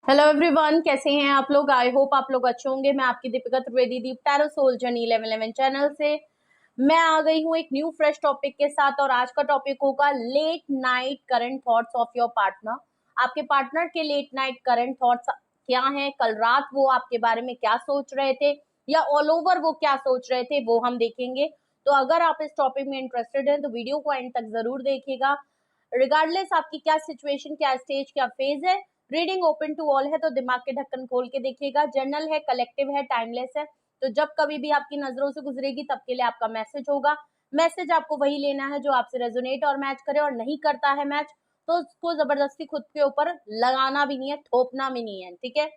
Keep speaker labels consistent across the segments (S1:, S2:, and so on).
S1: Hello everyone, कैसे हैं आप लोग। आई होप आप लोग अच्छे होंगे। मैं आपकी दीपिका त्रिवेदी, दीप टैरो सोल जर्नी 1111 चैनल से मैं आ गई हूँ एक न्यू फ्रेश टॉपिक के साथ। और आज का टॉपिक होगा late night current thoughts of your partner. आपके पार्टनर के लेट नाइट करंट थॉट्स क्या हैं, कल रात वो आपके बारे में क्या सोच रहे थे या ऑल ओवर वो क्या सोच रहे थे, वो हम देखेंगे। तो अगर आप इस टॉपिक में इंटरेस्टेड हैं तो वीडियो को एंड तक जरूर देखिएगा। रिगार्डलेस आपकी क्या सिचुएशन, क्या स्टेज, क्या फेज है, रीडिंग ओपन टू ऑल है, तो दिमाग के ढक्कन खोल के देखिएगा। जर्नल है, कलेक्टिव है, टाइमलेस है, तो जब कभी भी आपकी नजरों से गुजरेगी तब के लिए आपका मैसेज होगा। मैसेज आपको वही लेना है जो आपसे रेजोनेट और मैच करे, और नहीं करता है मैच तो उसको जबरदस्ती खुद के ऊपर लगाना भी नहीं है, थोपना भी नहीं है, ठीक है।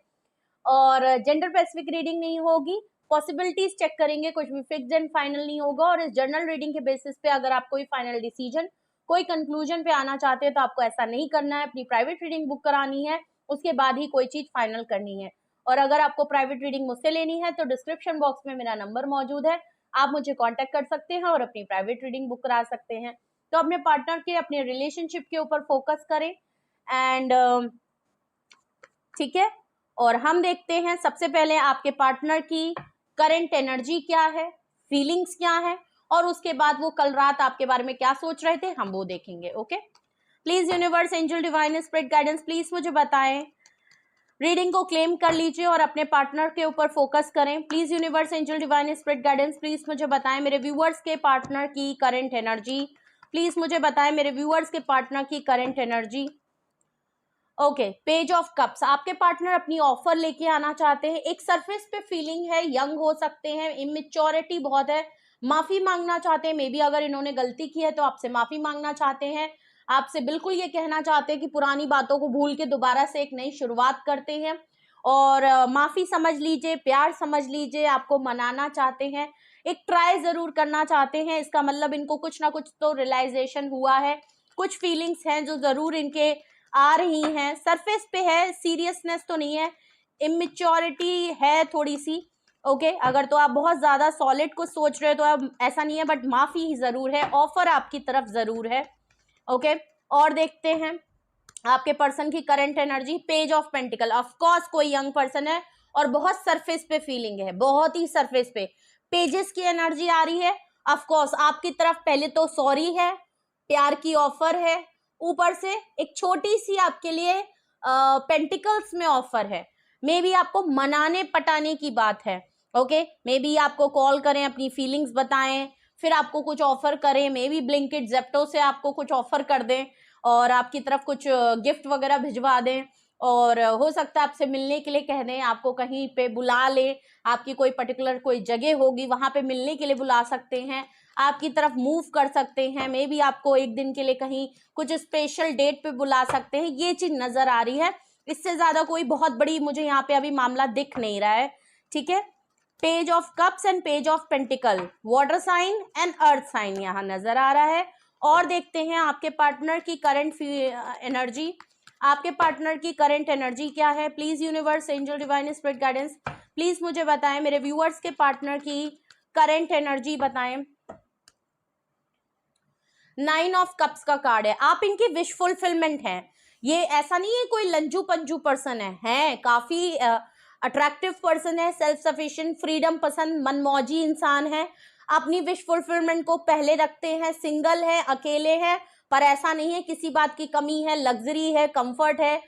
S1: और जेंडर स्पेसिफिक रीडिंग नहीं होगी, पॉसिबिलिटीज चेक करेंगे, कुछ भी फिक्स्ड एंड फाइनल नहीं होगा। और इस जर्नल रीडिंग के बेसिस पे अगर आप कोई फाइनल डिसीजन, कोई कंक्लूजन पे आना चाहते हैं तो आपको ऐसा नहीं करना है। अपनी प्राइवेट रीडिंग बुक करानी है, उसके बाद ही कोई चीज फाइनल करनी है। और अगर आपको प्राइवेट रीडिंग मुझसे लेनी है तो डिस्क्रिप्शन बॉक्स में मेरा नंबर मौजूद है, आप मुझे कांटेक्ट कर सकते हैं और अपनी प्राइवेट रीडिंग बुक करा सकते हैं। तो अपने पार्टनर के, अपने रिलेशनशिप के ऊपर फोकस करें एंड ठीक है। और हम देखते हैं सबसे पहले आपके पार्टनर की करंट एनर्जी क्या है, फीलिंग्स क्या है, और उसके बाद वो कल रात आपके बारे में क्या सोच रहे थे, हम वो देखेंगे। Okay, please universe, angel, divine spirit guidance, please मुझे बताएं। रीडिंग को क्लेम कर लीजिए और अपने पार्टनर के ऊपर फोकस करें। Please universe, angel, divine spirit guidance, please मुझे बताएं मेरे व्यूअर्स के पार्टनर की करंट एनर्जी। प्लीज मुझे बताएं मेरे व्यूअर्स के पार्टनर की current energy. Okay, page of cups, आपके पार्टनर अपनी ऑफर लेके आना चाहते हैं। एक सरफेस पे फीलिंग है, यंग हो सकते हैं, इमेच्योरिटी बहुत है, माफी मांगना चाहते हैं। मे बी अगर इन्होंने गलती की है तो आपसे माफी मांगना चाहते हैं, आपसे बिल्कुल ये कहना चाहते हैं कि पुरानी बातों को भूल के दोबारा से एक नई शुरुआत करते हैं। और माफी समझ लीजिए, प्यार समझ लीजिए, आपको मनाना चाहते हैं, एक ट्राई जरूर करना चाहते हैं। इसका मतलब इनको कुछ ना कुछ तो रियलाइजेशन हुआ है, कुछ फीलिंग्स हैं जो जरूर इनके आ रही हैं। सरफेस पे है, सीरियसनेस तो नहीं है, इमेच्योरिटी है थोड़ी सी। ओके, अगर तो आप बहुत ज्यादा सॉलिड कुछ सोच रहे हो तो अब ऐसा नहीं है, बट माफी ही जरूर है, ऑफर आपकी तरफ जरूर है। ओके, और देखते हैं आपके पर्सन की current energy. Page of pentacle, of course कोई यंग पर्सन है और बहुत सरफेस पे फीलिंग है, बहुत ही सरफेस पे पेजेस की एनर्जी आ रही है। ऑफ कोर्स आपकी तरफ पहले तो सॉरी है, प्यार की ऑफर है, ऊपर से एक छोटी सी आपके लिए पेंटिकल्स में ऑफर है। मे बी आपको मनाने पटाने की बात है। ओके, मे बी आपको कॉल करें, अपनी फीलिंग्स बताएं, फिर आपको कुछ ऑफर करें, मे बी ब्लिंकिट, जेप्टो से आपको कुछ ऑफर कर दें और आपकी तरफ कुछ गिफ्ट वगैरह भिजवा दें। और हो सकता है आपसे मिलने के लिए कह दें, आपको कहीं पे बुला ले, आपकी कोई पर्टिकुलर कोई जगह होगी वहां पे मिलने के लिए बुला सकते हैं, आपकी तरफ मूव कर सकते हैं, मे बी आपको एक दिन के लिए कहीं कुछ स्पेशल डेट पे बुला सकते हैं। ये चीज नजर आ रही है, इससे ज्यादा कोई बहुत बड़ी मुझे यहाँ पे अभी मामला दिख नहीं रहा है, ठीक है। Page of cups and page of pentacles, water sign and earth sign यहाँ नजर आ रहा है। और देखते हैं आपके पार्टनर की करंट एनर्जी। आपके पार्टनर की करंट एनर्जी क्या है। Please universe, angel, divine spirit guidance, please मुझे बताएं मेरे व्यूअर्स के पार्टनर की करंट एनर्जी बताएं। 9 ऑफ कप्स का कार्ड है, आप इनकी विश फुलफिलमेंट है। ये ऐसा नहीं है कोई लंजू पंजू पर्सन है काफी अट्रैक्टिव पर्सन है, सेल्फ सफिशिएंट, फ्रीडम पसंद, मनमौजी इंसान है, अपनी विश फुलफिलमेंट को पहले रखते हैं, सिंगल है, अकेले है, पर ऐसा नहीं है किसी बात की कमी है, लग्जरी है, कंफर्ट है,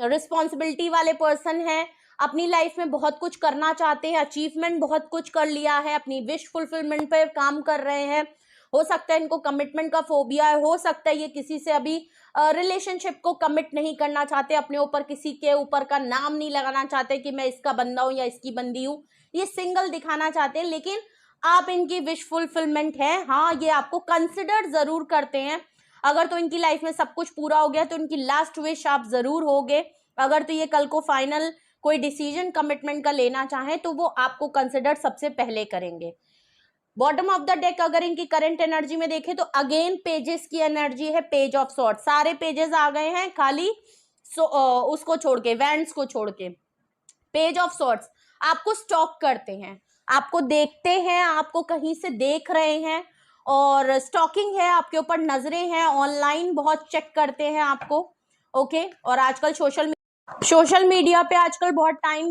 S1: रिस्पॉन्सिबिलिटी वाले पर्सन है, अपनी लाइफ में बहुत कुछ करना चाहते हैं, अचीवमेंट बहुत कुछ कर लिया है, अपनी विश फुलफिलमेंट पे काम कर रहे हैं। हो सकता है इनको कमिटमेंट का फोबिया है, हो सकता है ये किसी से अभी रिलेशनशिप को कमिट नहीं करना चाहते, अपने ऊपर किसी के ऊपर का नाम नहीं लगाना चाहते कि मैं इसका बंदा हूं या इसकी बंदी हूं, ये सिंगल दिखाना चाहते हैं। लेकिन आप इनकी विश फुलफिलमेंट है, हाँ, ये आपको कंसिडर जरूर करते हैं। अगर तो इनकी लाइफ में सब कुछ पूरा हो गया तो इनकी लास्ट विश आप जरूर होगे। अगर तो ये कल को फाइनल कोई डिसीजन कमिटमेंट का लेना चाहें तो वो आपको कंसिडर सबसे पहले करेंगे। बॉटम ऑफ द डेक अगर इनकी करंट एनर्जी में देखें तो अगेन पेजेस की एनर्जी है, पेज ऑफ सॉर्ड, सारे पेजेस आ गए हैं, खाली उसको छोड़ के, वैंड्स को छोड़ के। पेज ऑफ सॉर्ड्स आपको स्टॉक करते हैं, आपको देखते हैं, आपको कहीं से देख रहे हैं और स्टॉकिंग है, आपके ऊपर नजरें हैं, ऑनलाइन बहुत चेक करते हैं आपको। ओके, और आजकल सोशल सोशल मीडिया पे आजकल बहुत टाइम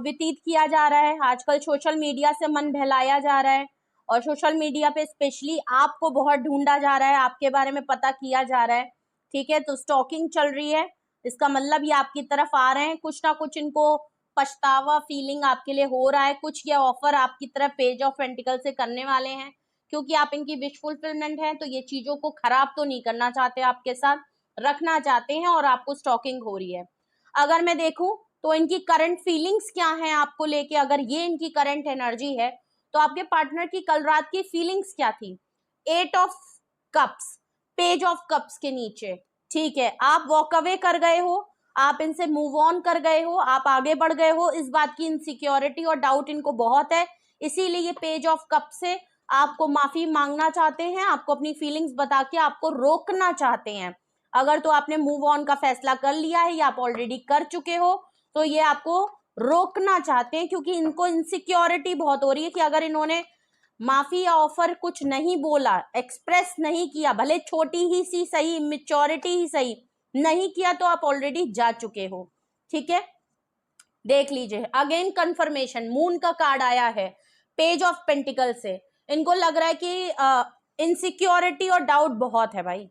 S1: व्यतीत किया जा रहा है। आजकल सोशल मीडिया से मन बहलाया जा रहा है और सोशल मीडिया पे स्पेशली आपको बहुत ढूंढा जा रहा है, आपके बारे में पता किया जा रहा है। ठीक है, तो स्टॉकिंग चल रही है, इसका मतलब ये आपकी तरफ आ रहे हैं, कुछ ना कुछ इनको पछतावा फीलिंग आपके लिए हो रहा है। कुछ ये ऑफर आपकी तरफ पेज ऑफ पेंटिकल से करने वाले हैं, क्योंकि आप इनकी विश फुलफिलमेंट है, तो ये चीजों को खराब तो नहीं करना चाहते, आपके साथ रखना चाहते हैं और आपको स्टॉकिंग हो रही है। अगर मैं देखूं तो इनकी करंट फीलिंग्स क्या हैं आपको लेके, अगर ये इनकी करंट एनर्जी है तो आपके पार्टनर की कल रात की फीलिंग्स क्या थी। 8 of cups, page of cups के नीचे, ठीक है, आप वॉक अवे कर गए हो, आप इनसे मूव ऑन कर गए हो, आप आगे बढ़ गए हो। इस बात की इनसिक्योरिटी और डाउट इनको बहुत है, इसीलिए ये पेज ऑफ कप से आपको माफी मांगना चाहते हैं, आपको अपनी फीलिंग्स बता के आपको रोकना चाहते हैं। अगर तो आपने मूव ऑन का फैसला कर लिया है या आप ऑलरेडी कर चुके हो, तो ये आपको रोकना चाहते हैं, क्योंकि इनको इनसिक्योरिटी बहुत हो रही है कि अगर इन्होंने माफी या ऑफर कुछ नहीं बोला, एक्सप्रेस नहीं किया, भले छोटी ही सी सही, मेच्योरिटी ही सही, नहीं किया, तो आप ऑलरेडी जा चुके हो। ठीक है, देख लीजिए अगेन कंफर्मेशन, मून का कार्ड आया है पेज ऑफ पेंटिकल से। इनको लग रहा है कि इनसिक्योरिटी और डाउट बहुत है भाई,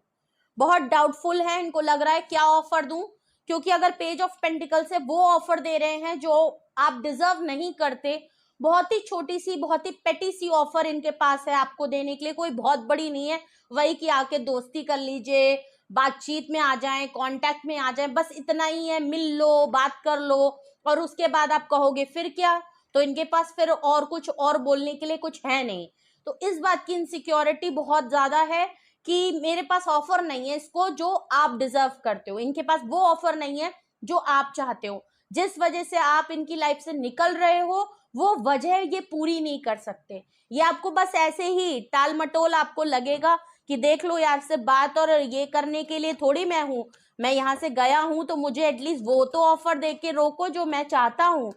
S1: बहुत डाउटफुल है। इनको लग रहा है क्या ऑफर दूं, क्योंकि अगर पेज ऑफ पेंटिकल से वो ऑफर दे रहे हैं जो आप डिजर्व नहीं करते, बहुत ही छोटी सी, बहुत ही पेटी सी ऑफर इनके पास है आपको देने के लिए, कोई बहुत बड़ी नहीं है, वही कि आके दोस्ती कर लीजिए, बातचीत में आ जाएं, कांटेक्ट में आ जाएं, बस इतना ही है, मिल लो, बात कर लो, और उसके बाद आप कहोगे फिर क्या, तो इनके पास फिर और कुछ और बोलने के लिए कुछ है नहीं। तो इस बात की इनसिक्योरिटी बहुत ज्यादा है कि मेरे पास ऑफर नहीं है इसको जो आप डिजर्व करते हो, इनके पास वो ऑफर नहीं है जो आप चाहते हो, जिस वजह से आप इनकी लाइफ से निकल रहे हो, वो वजह ये पूरी नहीं कर सकते। ये आपको बस ऐसे ही टाल मटोल आपको लगेगा कि देख लो यार, से बात और ये करने के लिए थोड़ी मैं हूं, मैं यहाँ से गया हूं तो मुझे एटलीस्ट वो तो ऑफर दे के रोको जो मैं चाहता हूं।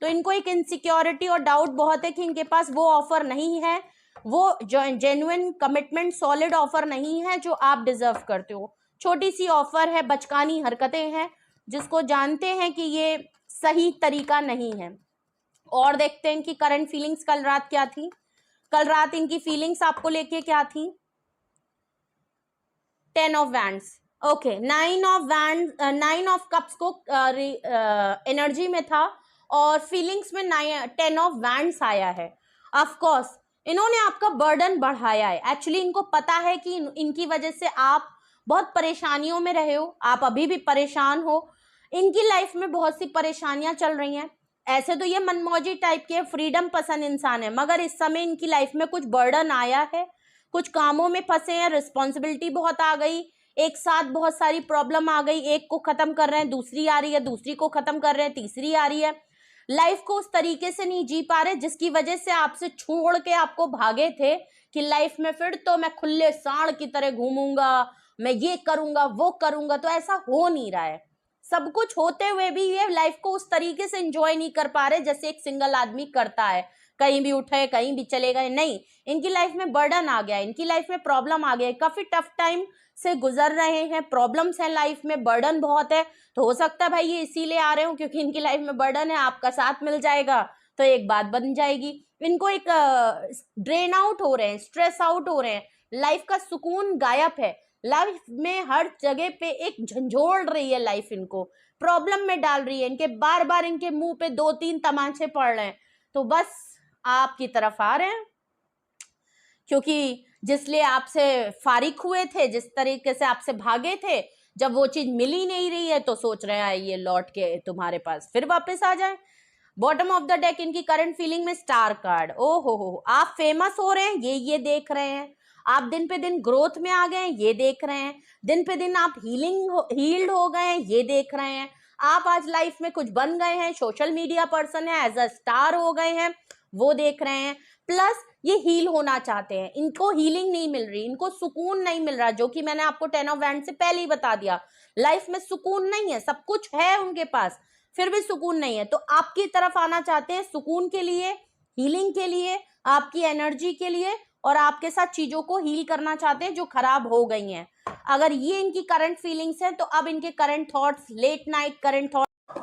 S1: तो इनको एक इनसिक्योरिटी और डाउट बहुत है कि इनके पास वो ऑफर नहीं है, वो जेन्युइन कमिटमेंट सॉलिड ऑफर नहीं है जो आप डिजर्व करते हो। छोटी सी ऑफर है, बचकानी हरकतें हैं, जिसको जानते हैं कि ये सही तरीका नहीं है। और देखते हैं इनकी करंट फीलिंग्स कल रात क्या थी। कल रात इनकी फीलिंग्स आपको लेके क्या थी। 10 of wands, okay, 9 of cups को एनर्जी में था और फीलिंग्स में 10 ऑफ वैंड्स आया है। ऑफ कोर्स इन्होंने आपका बर्डन बढ़ाया है, एक्चुअली इनको पता है कि इनकी वजह से आप बहुत परेशानियों में रहे हो, आप अभी भी परेशान हो, इनकी लाइफ में बहुत सी परेशानियां चल रही हैं। ऐसे तो ये मनमौजी टाइप के फ्रीडम पसंद इंसान है, मगर इस समय इनकी लाइफ में कुछ बर्डन आया है, कुछ कामों में फंसे हैं, रिस्पॉन्सिबिलिटी बहुत आ गई, एक साथ बहुत सारी प्रॉब्लम आ गई, एक को खत्म कर रहे हैं, दूसरी आ रही है, दूसरी को खत्म कर रहे हैं, तीसरी आ रही है। लाइफ को उस तरीके से नहीं जी पा रहे जिसकी वजह से आपसे छोड़ के आपको भागे थे कि लाइफ में फिर तो मैं खुले सांड की तरह घूमूंगा, मैं ये करूंगा वो करूंगा, तो ऐसा हो नहीं रहा है। सब कुछ होते हुए भी ये लाइफ को उस तरीके से एंजॉय नहीं कर पा रहे जैसे एक सिंगल आदमी करता है, कहीं भी उठे कहीं भी चले गए, नहीं, इनकी लाइफ में बर्डन आ गया है, इनकी लाइफ में प्रॉब्लम आ गया है, काफी टफ टाइम से गुजर रहे हैं, प्रॉब्लम्स हैं लाइफ में, बर्डन बहुत है। तो हो सकता है भाई ये इसीलिए आ रहे हो क्योंकि इनकी लाइफ में बर्डन है, आपका साथ मिल जाएगा तो एक बात बन जाएगी। इनको एक ड्रेन आउट हो रहे हैं, स्ट्रेस आउट हो रहे हैं, लाइफ का सुकून गायब है, लाइफ में हर जगह पे एक झंझोड़ रही है लाइफ, इनको प्रॉब्लम में डाल रही है, इनके बार बार इनके मुंह पे 2-3 तमाचे पड़ रहे हैं, तो बस आपकी तरफ आ रहे हैं, क्योंकि जिसलिए आपसे फारिग हुए थे, जिस तरीके से आपसे भागे थे, जब वो चीज मिल ही नहीं रही है तो सोच रहे हैं ये लौट के तुम्हारे पास फिर वापस आ जाए। बॉटम ऑफ द डेक इनकी करंट फीलिंग में स्टार कार्ड, ओ हो, आप फेमस हो रहे हैं, ये देख रहे हैं, आप दिन पे दिन ग्रोथ में आ गए हैं, ये देख रहे हैं, दिन पे दिन आप हील्ड हो गए हैं, ये देख रहे हैं, आप आज लाइफ में कुछ बन गए हैं, सोशल मीडिया पर्सन है, एज अ स्टार हो गए हैं, वो देख रहे हैं। प्लस ये हील होना चाहते हैं, इनको हीलिंग नहीं मिल रही, इनको सुकून नहीं मिल रहा, जो कि मैंने आपको 10 ऑफ वैंड से पहले ही बता दिया, लाइफ में सुकून नहीं है, सब कुछ है उनके पास फिर भी सुकून नहीं है, तो आपकी तरफ आना चाहते हैं सुकून के लिए, हीलिंग के लिए, आपकी एनर्जी के लिए, और आपके साथ चीजों को हील करना चाहते हैं जो खराब हो गई हैं। अगर ये इनकी करंट फीलिंग्स हैं तो अब इनके current thoughts, late night current thoughts,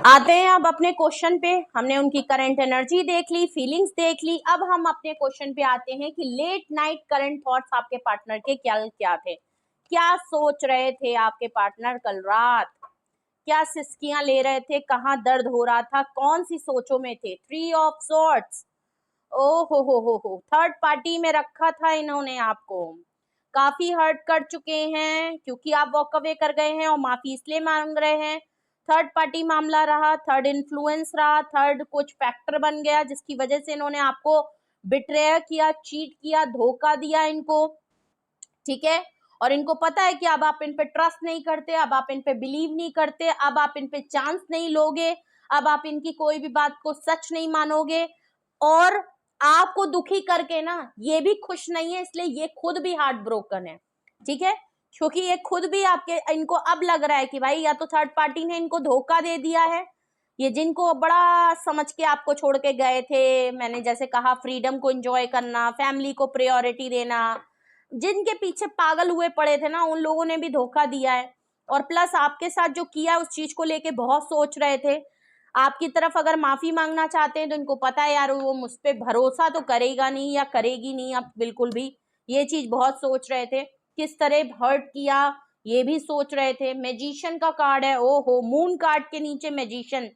S1: आते हैं अब अपने क्वेश्चन पे। हमने उनकी करंट एनर्जी देख ली, फीलिंग्स देख ली। अब हम अपने क्वेश्चन पे आते हैं कि लेट नाइट करंट थॉट्स आपके पार्टनर के क्या क्या थे, क्या सोच रहे थे आपके पार्टनर कल रात, क्या सिसकियां ले रहे थे, कहाँ दर्द हो रहा था, कौन सी सोचों में थे। 3 ऑफ सॉर्ट्स, ओ हो, थर्ड पार्टी में रखा था इन्होंने आपको, काफी हर्ट कर चुके हैं क्योंकि आप वॉक अवे कर गए हैं और माफी इसलिए मांग रहे हैं। थर्ड पार्टी मामला रहा, थर्ड इन्फ्लुएंस रहा, थर्ड कुछ फैक्टर बन गया जिसकी वजह से इन्होंने आपको बिट्रेयर किया, चीट किया, धोखा दिया इनको, ठीक है। और इनको पता है कि अब आप इन पे ट्रस्ट नहीं करते, अब आप इन पे बिलीव नहीं करते, अब आप इन पे चांस नहीं लोगे, अब आप इनकी कोई भी बात को सच नहीं मानोगे। और आपको दुखी करके ना ये भी खुश नहीं है, इसलिए ये खुद भी हार्ट ब्रोकन है, ठीक है। क्योंकि ये खुद भी आपके, इनको अब लग रहा है कि भाई या तो थर्ड पार्टी ने इनको धोखा दे दिया है, ये जिनको बड़ा समझ के आपको छोड़ के गए थे, मैंने जैसे कहा फ्रीडम को एंजॉय करना, फैमिली को प्रायोरिटी देना, जिनके पीछे पागल हुए पड़े थे ना, उन लोगों ने भी धोखा दिया है। और प्लस आपके साथ जो किया उस चीज को लेके बहुत सोच रहे थे। आपकी तरफ अगर माफी मांगना चाहते हैं तो इनको पता है यार वो मुझ पे भरोसा तो करेगा नहीं या करेगी नहीं, आप बिल्कुल भी ये चीज बहुत सोच रहे थे, किस तरह हर्ट किया ये भी सोच रहे थे। मैजिशियन का कार्ड है, ओहो, मून कार्ड के नीचे मैजिशियन,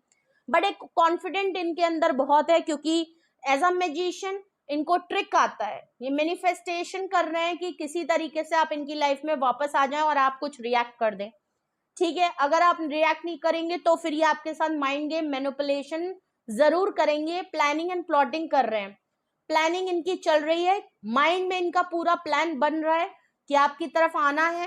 S1: बड़े कॉन्फिडेंट इनके अंदर बहुत है क्योंकि एज अ मैजिशियन इनको ट्रिक आता है, ये मैनिफेस्टेशन कर रहे हैं कि किसी तरीके से आप इनकी लाइफ में वापस आ जाएं और आप कुछ रिएक्ट कर दें, ठीक है। अगर आप रिएक्ट नहीं करेंगे तो फिर ये आपके साथ माइंड गेम मैनिपुलेशन जरूर करेंगे। प्लानिंग एंड प्लॉटिंग कर रहे हैं, प्लानिंग इनकी चल रही है, माइंड में इनका पूरा प्लान बन रहा है कि आपकी तरफ आना है,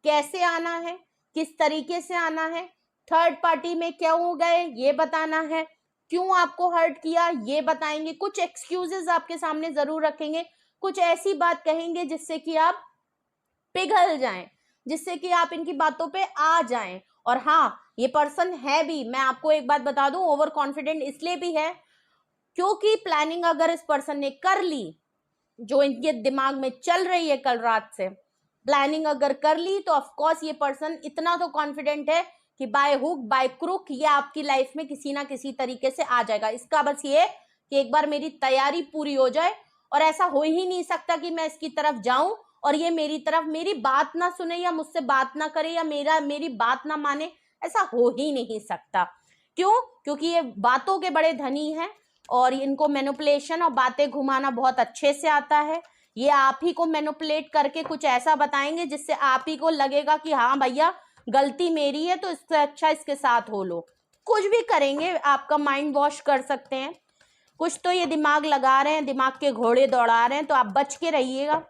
S1: कैसे आना है, किस तरीके से आना है, थर्ड पार्टी में क्यों हो गए ये बताना है, क्यों आपको हर्ट किया ये बताएंगे, कुछ एक्सक्यूजेस आपके सामने जरूर रखेंगे, कुछ ऐसी बात कहेंगे जिससे कि आप पिघल जाएं, जिससे कि आप इनकी बातों पे आ जाएं। और हाँ, ये पर्सन है भी, मैं आपको एक बात बता दूं, ओवर कॉन्फिडेंट इसलिए भी है क्योंकि प्लानिंग अगर इस पर्सन ने कर ली, जो इनके दिमाग में चल रही है कल रात से, प्लानिंग अगर कर ली तो ऑफ कोर्स ये पर्सन इतना तो कॉन्फिडेंट है कि बाय हुक बाय क्रुक ये आपकी लाइफ में किसी ना किसी तरीके से आ जाएगा। इसका बस ये कि एक बार मेरी तैयारी पूरी हो जाए, और ऐसा हो ही नहीं सकता कि मैं इसकी तरफ जाऊं और ये मेरी तरफ मेरी बात ना सुने या मुझसे बात ना करे या मेरी बात ना माने, ऐसा हो ही नहीं सकता। क्यों? क्योंकि ये बातों के बड़े धनी हैं और इनको मैनिपुलेशन और बातें घुमाना बहुत अच्छे से आता है। ये आप ही को मैनिपुलेट करके कुछ ऐसा बताएंगे जिससे आप ही को लगेगा कि हाँ भैया गलती मेरी है तो इससे अच्छा इसके साथ हो लो, कुछ भी करेंगे, आपका माइंड वॉश कर सकते हैं। कुछ तो ये दिमाग लगा रहे हैं, दिमाग के घोड़े दौड़ा रहे हैं, तो आप बच के रहिएगा।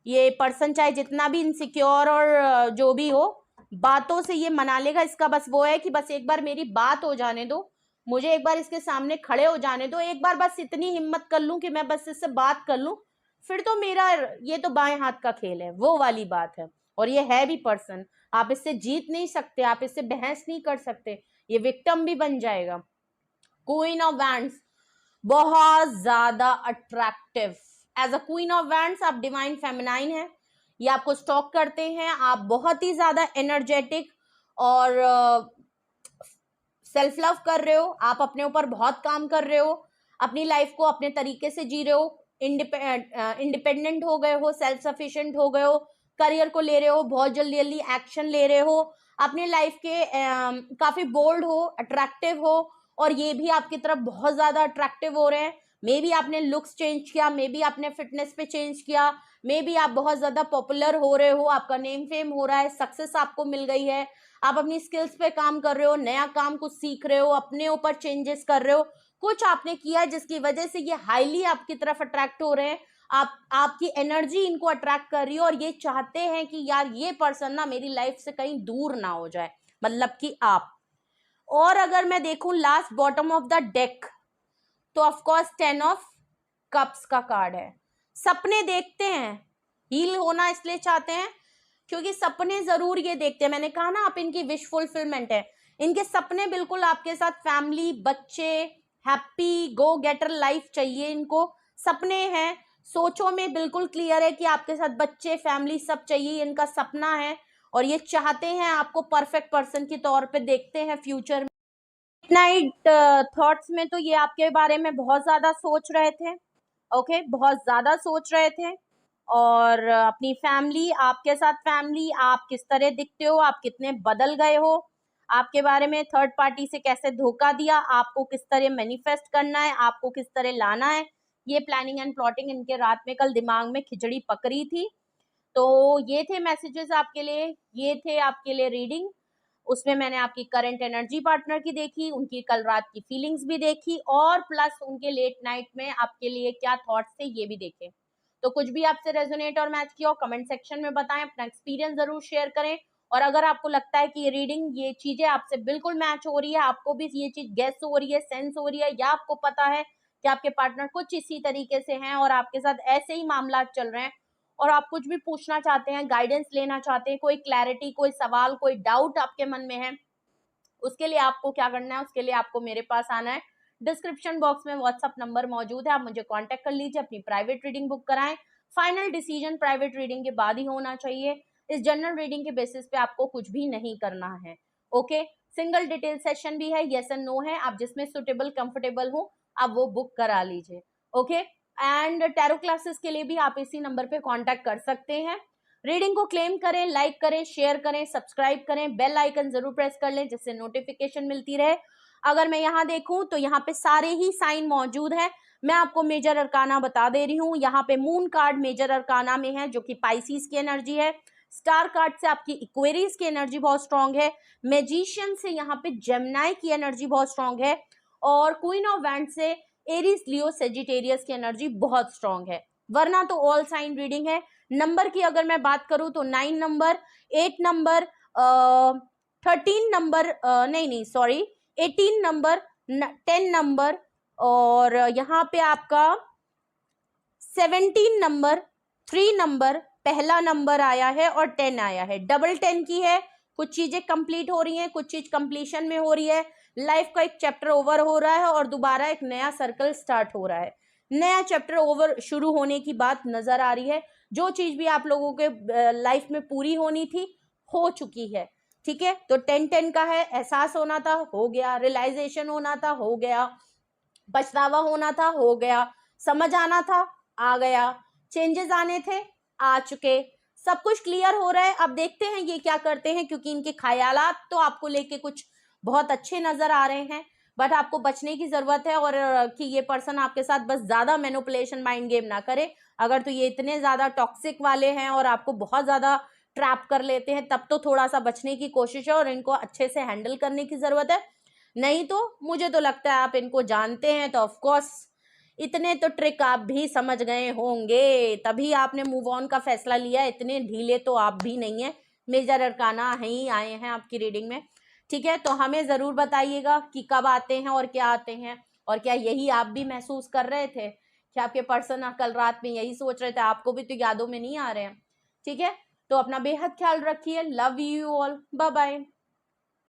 S1: ये पर्सन चाहे जितना भी इनसिक्योर और जो भी हो, बातों से ये मना लेगा। इसका बस वो है कि बस एक बार मेरी बात हो जाने दो, मुझे एक बार इसके सामने खड़े हो जाने दो, एक बार बस इतनी हिम्मत कर लूं कि मैं बस इससे बात कर लूं, फिर तो मेरा ये तो बाएं हाथ का खेल है, वो वाली बात है। और ये है भी पर्सन, आप इससे जीत नहीं सकते, आप इससे बहस नहीं कर सकते, ये विक्टिम भी बन जाएगा। क्वीन ऑफ वैंड्स, बहुत ज्यादा attractive, as a queen of wands आप डिवाइन फेमिनाइन है, ये आपको स्टॉक करते हैं, आप बहुत ही ज्यादा एनर्जेटिक और सेल्फ लव कर रहे हो, आप अपने ऊपर बहुत काम कर रहे हो, अपनी लाइफ को अपने तरीके से जी रहे हो, इंडिपेंडेंट हो गए हो, सेल्फ सफिशिएंट हो गए हो, करियर को ले रहे हो, बहुत जल्दी जल्दी एक्शन ले रहे हो, अपने लाइफ के काफी बोल्ड हो, अट्रैक्टिव हो, और ये भी आपकी तरफ बहुत ज्यादा अट्रैक्टिव हो रहे हैं। मे बी आपने लुक्स चेंज किया, मे बी आपने फिटनेस पे चेंज किया, मे बी आप बहुत ज्यादा पॉपुलर हो रहे हो, आपका नेम फेम हो रहा है, सक्सेस आपको मिल गई है, आप अपनी स्किल्स पे काम कर रहे हो, नया काम कुछ सीख रहे हो, अपने ऊपर चेंजेस कर रहे हो, कुछ आपने किया जिसकी वजह से ये हाईली आपकी तरफ अट्रैक्ट हो रहे हैं। आपकी एनर्जी इनको अट्रैक्ट कर रही है और ये चाहते हैं कि यार ये पर्सन ना मेरी लाइफ से कहीं दूर ना हो जाए, मतलब कि आप। और अगर मैं देखूं last bottom of the deck, तो ऑफ कोर्स 10 ऑफ कप्स का कार्ड है। सपने देखते हैं, हील होना इसलिए चाहते हैं क्योंकि सपने जरूर ये देखते हैं, मैंने कहा ना आप इनकी विश फुलफिलमेंट है, इनके सपने बिल्कुल आपके साथ फैमिली, बच्चे, हैप्पी गो गेटर लाइफ चाहिए इनको, सपने हैं, सोचों में बिल्कुल क्लियर है कि आपके साथ बच्चे, फैमिली सब चाहिए, इनका सपना है और ये चाहते हैं आपको परफेक्ट पर्सन के तौर पे देखते हैं फ्यूचर में। नाइट थॉट्स में तो ये आपके बारे में बहुत ज्यादा सोच रहे थे, ओके, बहुत ज्यादा सोच रहे थे। और अपनी फैमिली, आपके साथ फैमिली, आप किस तरह दिखते हो, आप कितने बदल गए हो, आपके बारे में थर्ड पार्टी से कैसे धोखा दिया, आपको किस तरह मैनिफेस्ट करना है, आपको किस तरह लाना है, ये प्लानिंग एंड प्लॉटिंग इनके रात में कल दिमाग में खिचड़ी पकड़ी थी। तो ये थे मैसेजेस आपके लिए, ये थे आपके लिए रीडिंग। उसमें मैंने आपकी करंट एनर्जी पार्टनर की देखी, उनकी कल रात की फीलिंग्स भी देखी, और प्लस उनके लेट नाइट में आपके लिए क्या थॉट्स थे ये भी देखे। तो कुछ भी आपसे रेजोनेट और मैच किया हो कमेंट सेक्शन में बताएं, अपना एक्सपीरियंस जरूर शेयर करें। और अगर आपको लगता है कि ये रीडिंग, ये चीजें आपसे बिल्कुल मैच हो रही है, आपको भी ये चीज गेस हो रही है, सेंस हो रही है, या आपको पता है कि आपके पार्टनर कुछ इसी तरीके से हैं और आपके साथ ऐसे ही मामला चल रहे हैं, और आप कुछ भी पूछना चाहते हैं, गाइडेंस लेना चाहते हैं, कोई क्लैरिटी, कोई सवाल, कोई डाउट आपके मन में है, उसके लिए आपको क्या करना है, उसके लिए आपको मेरे पास आना है। डिस्क्रिप्शन बॉक्स में व्हाट्सएप नंबर मौजूद है, आप मुझे कांटेक्ट कर लीजिए, अपनी प्राइवेट रीडिंग बुक कराएं। फाइनल डिसीजन प्राइवेट रीडिंग के बाद ही होना चाहिए, इस जनरल रीडिंग के बेसिस पे आपको कुछ भी नहीं करना है, ओके। सिंगल डिटेल सेशन भी है, यस एंड नो है, आप जिसमें सुटेबल कंफर्टेबल हो आप वो बुक करा लीजिए, ओके। एंड टैरो क्लासेस के लिए भी आप इसी नंबर पे कांटेक्ट कर सकते हैं। रीडिंग को क्लेम करें, लाइक करें, शेयर करें, सब्सक्राइब करें, बेल आइकन जरूर प्रेस कर लें जिससे नोटिफिकेशन मिलती रहे। अगर मैं यहाँ देखूं तो यहाँ पे सारे ही साइन मौजूद हैं। मैं आपको मेजर अरकाना बता दे रही हूँ, यहाँ पे मून कार्ड मेजर अरकाना में है जो कि पाइसिस की एनर्जी है। स्टार कार्ड से आपकी इक्वेरियस की एनर्जी बहुत स्ट्रांग है। मैजिशियन से यहाँ पे जेमिनी की एनर्जी बहुत स्ट्रांग है। और क्वीन ऑफ वैंड से एरीज, लियो, सेजिटेरियस की एनर्जी बहुत स्ट्रांग है। वरना तो ऑल साइन रीडिंग है। नंबर की अगर मैं बात करूं तो 9 नंबर, 8 नंबर, 13 नंबर, नहीं सॉरी, 18 नंबर, 10 नंबर, और यहाँ पे आपका 17 नंबर, 3 नंबर, पहला नंबर आया है और 10 आया है। डबल 10 की है, कुछ चीजें कंप्लीट हो रही हैं, कुछ चीज कंप्लीशन में हो रही है, लाइफ का एक चैप्टर ओवर हो रहा है और दोबारा एक नया सर्कल स्टार्ट हो रहा है। नया चैप्टर ओवर शुरू होने की बात नजर आ रही है। जो चीज भी आप लोगों के लाइफ में पूरी होनी थी हो चुकी है, ठीक है। तो 10-10 का है, एहसास होना था हो गया, रियलाइजेशन होना था हो गया, पछतावा होना था हो गया, समझ आना था आ गया, चेंजेस आने थे आ चुके, सब कुछ क्लियर हो रहा है। अब देखते हैं ये क्या करते हैं, क्योंकि इनके ख्यालात तो आपको लेके कुछ बहुत अच्छे नजर आ रहे हैं, बट आपको बचने की जरूरत है। और कि ये पर्सन आपके साथ बस ज्यादा मैनिपुलेशन माइंड गेम ना करे। अगर तो ये इतने ज्यादा टॉक्सिक वाले हैं और आपको बहुत ज्यादा ट्रैप कर लेते हैं तब तो थोड़ा सा बचने की कोशिश है और इनको अच्छे से हैंडल करने की जरूरत है। नहीं तो मुझे तो लगता है आप इनको जानते हैं तो ऑफ कोर्स इतने तो ट्रिक आप भी समझ गए होंगे, तभी आपने मूव ऑन का फैसला लिया। इतने ढीले तो आप भी नहीं है, मेजर अरकाना ही आए हैं आपकी रीडिंग में, ठीक है। तो हमें जरूर बताइएगा कि कब आते हैं और क्या आते हैं, और क्या यही आप भी महसूस कर रहे थे कि आपके पर्सन कल रात में यही सोच रहे थे, आपको भी तो यादों में नहीं आ रहे हैं, ठीक है। तो अपना बेहद ख्याल रखिए, love you all, bye bye.